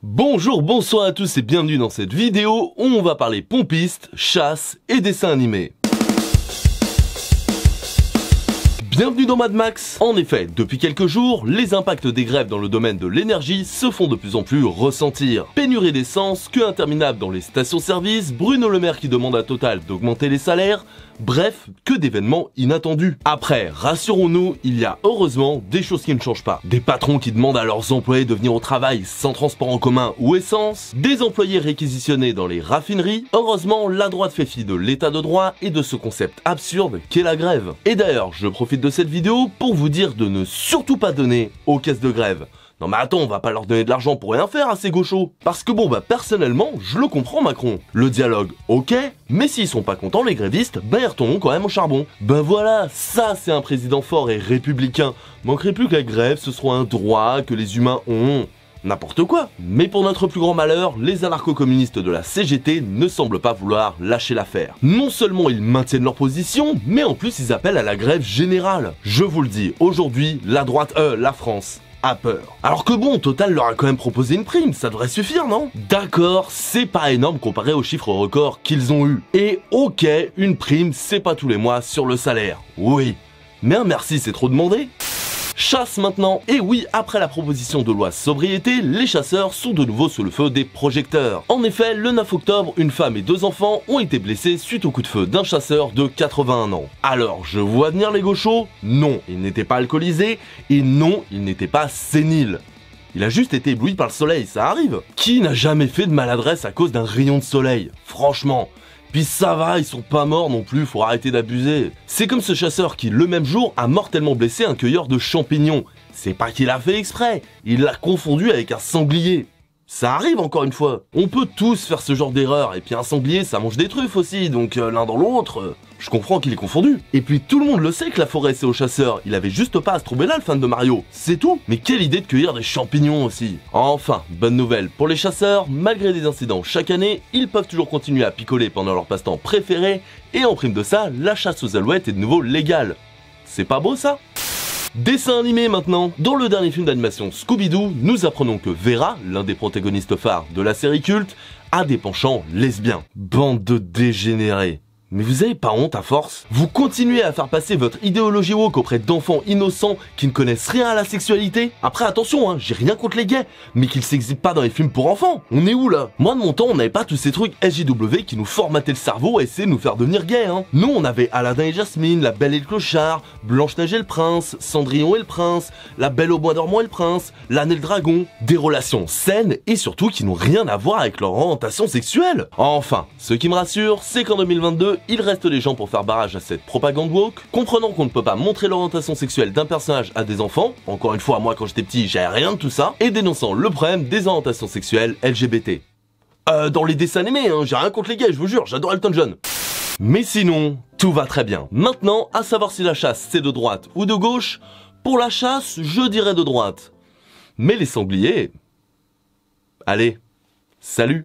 Bonjour, bonsoir à tous et bienvenue dans cette vidéo où on va parler pompistes, chasse et dessins animés. Bienvenue dans Mad Max. En effet, depuis quelques jours, les impacts des grèves dans le domaine de l'énergie se font de plus en plus ressentir. Pénurie d'essence, queue interminable dans les stations-service, Bruno Le Maire qui demande à Total d'augmenter les salaires, bref, que d'événements inattendus. Après, rassurons-nous, il y a heureusement des choses qui ne changent pas. Des patrons qui demandent à leurs employés de venir au travail sans transport en commun ou essence, des employés réquisitionnés dans les raffineries. Heureusement, la droite fait fi de l'état de droit et de ce concept absurde qu'est la grève. Et d'ailleurs, je profite de cette vidéo pour vous dire de ne surtout pas donner aux caisses de grève. Non mais attends, on va pas leur donner de l'argent pour rien faire à ces gauchos. Parce que bon personnellement, je le comprends Macron. Le dialogue, ok, mais s'ils sont pas contents les grévistes, ils retournent quand même au charbon. Voilà, ça c'est un président fort et républicain. Manquerait plus que la grève ce soit un droit que les humains ont. N'importe quoi. Mais pour notre plus grand malheur, les anarcho-communistes de la CGT ne semblent pas vouloir lâcher l'affaire. Non seulement ils maintiennent leur position, mais en plus ils appellent à la grève générale. Je vous le dis, aujourd'hui, la France a peur. Alors que bon, Total leur a quand même proposé une prime, ça devrait suffire, non? D'accord, c'est pas énorme comparé aux chiffres records qu'ils ont eu. Et ok, une prime, c'est pas tous les mois sur le salaire. Oui. Mais un merci, c'est trop demandé. Chasse maintenant, et oui, après la proposition de loi sobriété, les chasseurs sont de nouveau sous le feu des projecteurs. En effet, le 9 octobre, une femme et 2 enfants ont été blessés suite au coup de feu d'un chasseur de 81 ans. Alors, je vois venir les gauchos, non, il n'était pas alcoolisé, et non, il n'était pas sénile. Il a juste été ébloui par le soleil, ça arrive. Qui n'a jamais fait de maladresse à cause d'un rayon de soleil? Franchement. Puis ça va, ils sont pas morts non plus, faut arrêter d'abuser. C'est comme ce chasseur qui, le même jour, a mortellement blessé un cueilleur de champignons. C'est pas qu'il a fait exprès, il l'a confondu avec un sanglier. Ça arrive encore une fois. On peut tous faire ce genre d'erreur, et puis un sanglier ça mange des truffes aussi, donc l'un dans l'autre, je comprends qu'il est confondu. Et puis tout le monde le sait que la forêt c'est aux chasseurs, il avait juste pas à se trouver là le fan de Mario, c'est tout. Mais quelle idée de cueillir des champignons aussi. Enfin, bonne nouvelle pour les chasseurs, malgré des incidents chaque année, ils peuvent toujours continuer à picoler pendant leur passe-temps préféré, et en prime de ça, la chasse aux alouettes est de nouveau légale. C'est pas beau ça? Dessin animé maintenant. Dans le dernier film d'animation Scooby-Doo, nous apprenons que Vera, l'un des protagonistes phares de la série culte, a des penchants lesbiens. Bande de dégénérés. Mais vous avez pas honte à force? Vous continuez à faire passer votre idéologie woke auprès d'enfants innocents qui ne connaissent rien à la sexualité? Après attention, j'ai rien contre les gays, mais qu'ils s'exhibent pas dans les films pour enfants. On est où là? Moi de mon temps, on n'avait pas tous ces trucs SJW qui nous formataient le cerveau et essayaient de nous faire devenir gays. Nous on avait Aladdin et Jasmine, La Belle et le Clochard, Blanche-Neige et le Prince, Cendrillon et le Prince, La Belle au Bois dormant et le Prince, L'Âne et le Dragon. Des relations saines et surtout qui n'ont rien à voir avec leur orientation sexuelle. Enfin, ce qui me rassure, c'est qu'en 2022, il reste des gens pour faire barrage à cette propagande woke, comprenant qu'on ne peut pas montrer l'orientation sexuelle d'un personnage à des enfants, encore une fois moi quand j'étais petit j'avais rien de tout ça, et dénonçant le problème des orientations sexuelles LGBT. Dans les dessins animés, j'ai rien contre les gays, je vous jure, j'adore Elton John. Mais sinon, tout va très bien. Maintenant, à savoir si la chasse c'est de droite ou de gauche, pour la chasse, je dirais de droite. Mais les sangliers... Allez, salut!